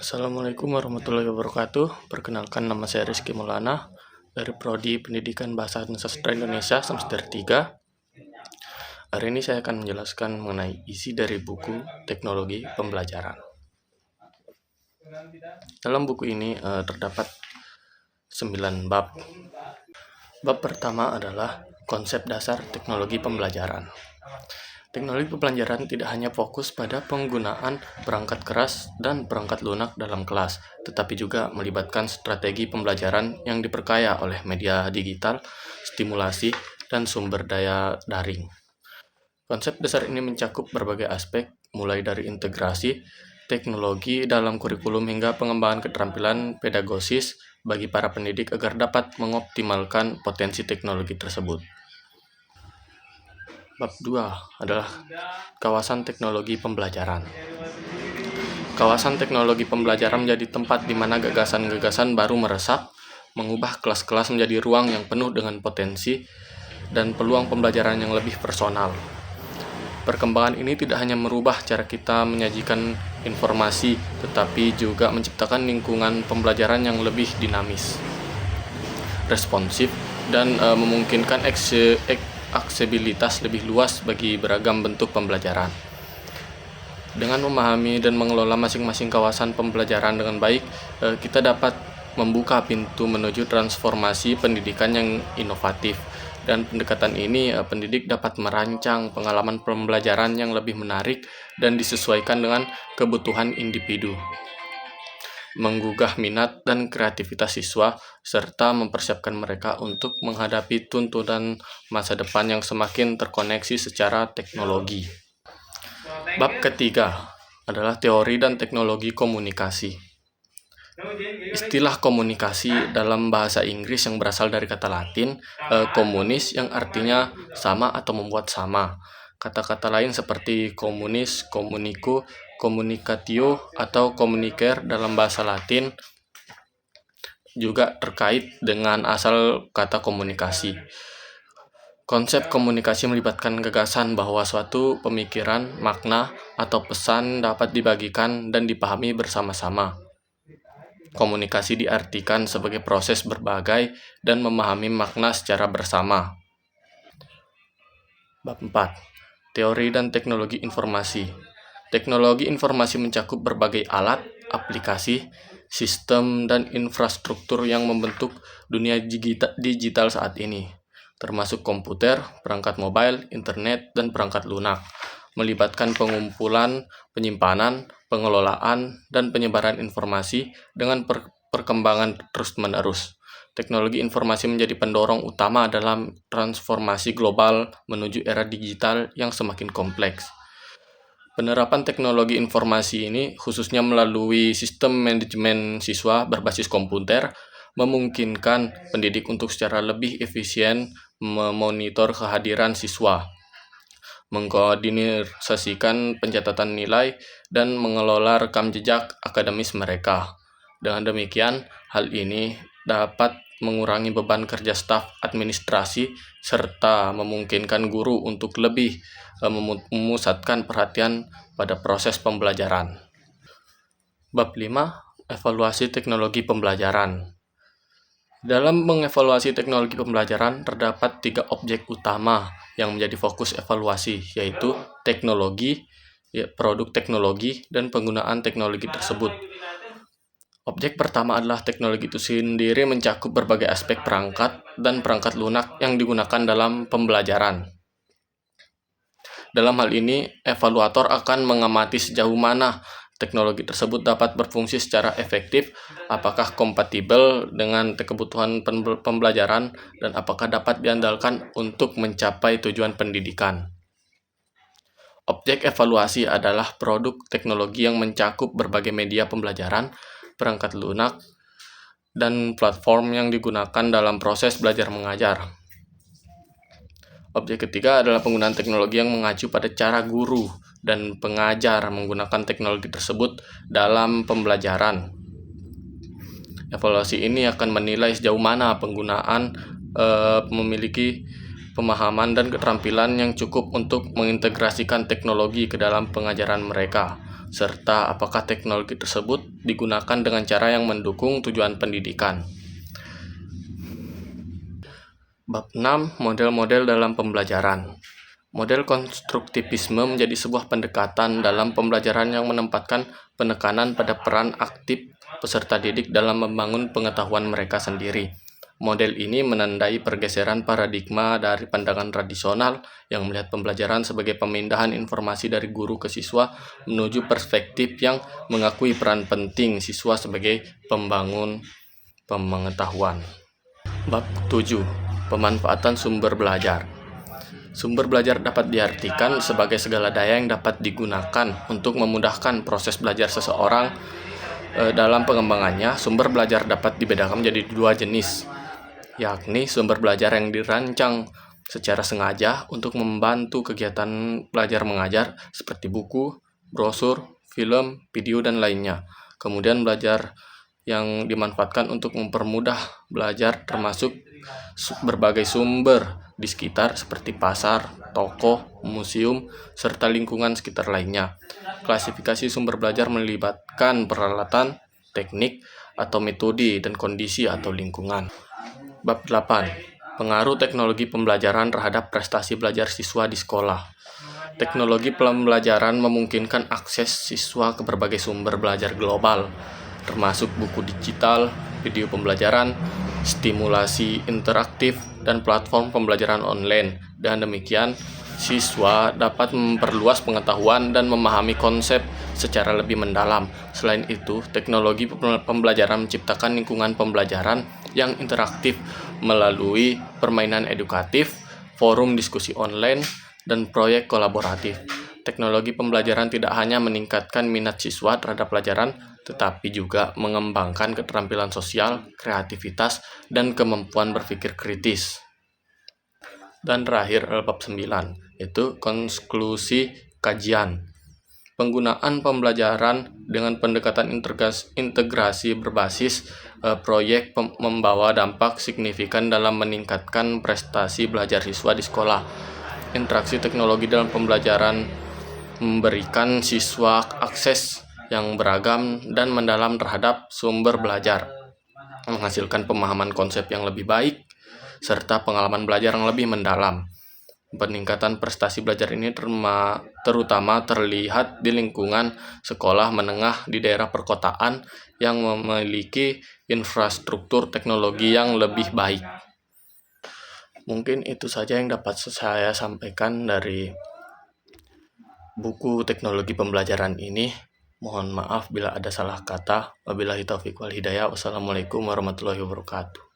Assalamualaikum warahmatullahi wabarakatuh. Perkenalkan, nama saya Rizky Maulana dari Prodi Pendidikan Bahasa dan Sastra Indonesia semester 3. Hari ini saya akan menjelaskan mengenai isi dari buku Teknologi Pembelajaran. Dalam buku ini terdapat 9 bab. Bab pertama adalah konsep dasar teknologi pembelajaran. Teknologi pembelajaran tidak hanya fokus pada penggunaan perangkat keras dan perangkat lunak dalam kelas, tetapi juga melibatkan strategi pembelajaran yang diperkaya oleh media digital, stimulasi, dan sumber daya daring. Konsep dasar ini mencakup berbagai aspek, mulai dari integrasi teknologi dalam kurikulum hingga pengembangan keterampilan pedagosis bagi para pendidik agar dapat mengoptimalkan potensi teknologi tersebut. Bab 2 adalah kawasan teknologi pembelajaran. Kawasan teknologi pembelajaran menjadi tempat di mana gagasan-gagasan baru meresap, mengubah kelas-kelas menjadi ruang yang penuh dengan potensi dan peluang pembelajaran yang lebih personal. Perkembangan ini tidak hanya merubah cara kita menyajikan informasi, tetapi juga menciptakan lingkungan pembelajaran yang lebih dinamis, responsif, dan memungkinkan aksesibilitas lebih luas bagi beragam bentuk pembelajaran. Dengan memahami dan mengelola masing-masing kawasan pembelajaran dengan baik, kita dapat membuka pintu menuju transformasi pendidikan yang inovatif. Dan pendekatan ini, pendidik dapat merancang pengalaman pembelajaran yang lebih menarik dan disesuaikan dengan kebutuhan individu, menggugah minat dan kreativitas siswa, serta mempersiapkan mereka untuk menghadapi tuntutan masa depan yang semakin terkoneksi secara teknologi. Bab ketiga adalah teori dan teknologi komunikasi. Istilah komunikasi dalam bahasa Inggris yang berasal dari kata Latin communis, yang artinya sama atau membuat sama. Kata-kata lain seperti komunis, communico, communicatio, atau communicare dalam bahasa Latin juga terkait dengan asal kata komunikasi. Konsep komunikasi melibatkan gagasan bahwa suatu pemikiran, makna, atau pesan dapat dibagikan dan dipahami bersama-sama. Komunikasi diartikan sebagai proses berbagai dan memahami makna secara bersama. Bab 4. Teori dan teknologi informasi. Teknologi informasi mencakup berbagai alat, aplikasi, sistem, dan infrastruktur yang membentuk dunia digital saat ini, termasuk komputer, perangkat mobile, internet, dan perangkat lunak, melibatkan pengumpulan, penyimpanan, pengelolaan, dan penyebaran informasi dengan perkembangan terus-menerus. Teknologi informasi menjadi pendorong utama dalam transformasi global menuju era digital yang semakin kompleks. Penerapan teknologi informasi ini, khususnya melalui sistem manajemen siswa berbasis komputer, memungkinkan pendidik untuk secara lebih efisien memonitor kehadiran siswa, mengkoordinasikan pencatatan nilai, dan mengelola rekam jejak akademis mereka. Dengan demikian, hal ini dapat mengurangi beban kerja staf administrasi serta memungkinkan guru untuk lebih memusatkan perhatian pada proses pembelajaran. Bab 5. Evaluasi teknologi pembelajaran. Dalam mengevaluasi teknologi pembelajaran, terdapat 3 objek utama yang menjadi fokus evaluasi, yaitu teknologi, produk teknologi, dan penggunaan teknologi tersebut. Objek pertama adalah teknologi itu sendiri mencakup berbagai aspek perangkat dan perangkat lunak yang digunakan dalam pembelajaran. Dalam hal ini, evaluator akan mengamati sejauh mana teknologi tersebut dapat berfungsi secara efektif, apakah kompatibel dengan kebutuhan pembelajaran, dan apakah dapat diandalkan untuk mencapai tujuan pendidikan. Objek evaluasi adalah produk teknologi yang mencakup berbagai media pembelajaran, perangkat lunak, dan platform yang digunakan dalam proses belajar mengajar. Objek ketiga adalah penggunaan teknologi yang mengacu pada cara guru dan pengajar menggunakan teknologi tersebut dalam pembelajaran. Evaluasi ini akan menilai sejauh mana penggunaan memiliki pemahaman dan keterampilan yang cukup untuk mengintegrasikan teknologi ke dalam pengajaran mereka. serta apakah teknologi tersebut digunakan dengan cara yang mendukung tujuan pendidikan. Bab 6. Model-model dalam pembelajaran. Model konstruktivisme menjadi sebuah pendekatan dalam pembelajaran yang menempatkan penekanan pada peran aktif peserta didik dalam membangun pengetahuan mereka sendiri. Model ini menandai pergeseran paradigma dari pandangan tradisional yang melihat pembelajaran sebagai pemindahan informasi dari guru ke siswa menuju perspektif yang mengakui peran penting siswa sebagai pembangun pengetahuan. Bab 7. Pemanfaatan sumber belajar. Sumber belajar dapat diartikan sebagai segala daya yang dapat digunakan untuk memudahkan proses belajar seseorang. Dalam pengembangannya, sumber belajar dapat dibedakan menjadi dua jenis, yakni sumber belajar yang dirancang secara sengaja untuk membantu kegiatan belajar mengajar seperti buku, brosur, film, video, dan lainnya. Kemudian belajar yang dimanfaatkan untuk mempermudah belajar termasuk berbagai sumber di sekitar seperti pasar, toko, museum, serta lingkungan sekitar lainnya. Klasifikasi sumber belajar melibatkan peralatan, teknik, atau metode dan kondisi atau lingkungan. Bab 8. Pengaruh teknologi pembelajaran terhadap prestasi belajar siswa di sekolah. Teknologi pembelajaran memungkinkan akses siswa ke berbagai sumber belajar global, termasuk buku digital, video pembelajaran, stimulasi interaktif, dan platform pembelajaran online. Dan demikian, siswa dapat memperluas pengetahuan dan memahami konsep secara lebih mendalam. Selain itu, teknologi pembelajaran menciptakan lingkungan pembelajaran yang interaktif melalui permainan edukatif, forum diskusi online, dan proyek kolaboratif. Teknologi pembelajaran tidak hanya meningkatkan minat siswa terhadap pelajaran, tetapi juga mengembangkan keterampilan sosial, kreativitas, dan kemampuan berpikir kritis. Dan terakhir, bab 9, yaitu konklusi kajian. Penggunaan pembelajaran dengan pendekatan integrasi berbasis proyek membawa dampak signifikan dalam meningkatkan prestasi belajar siswa di sekolah. Interaksi teknologi dalam pembelajaran memberikan siswa akses yang beragam dan mendalam terhadap sumber belajar, menghasilkan pemahaman konsep yang lebih baik, serta pengalaman belajar yang lebih mendalam. Peningkatan prestasi belajar ini terutama terlihat di lingkungan sekolah menengah di daerah perkotaan yang memiliki infrastruktur teknologi yang lebih baik. Mungkin itu saja yang dapat saya sampaikan dari buku teknologi pembelajaran ini. Mohon maaf bila ada salah kata. Wabillahi taufiq wal hidayah. Wassalamualaikum warahmatullahi wabarakatuh.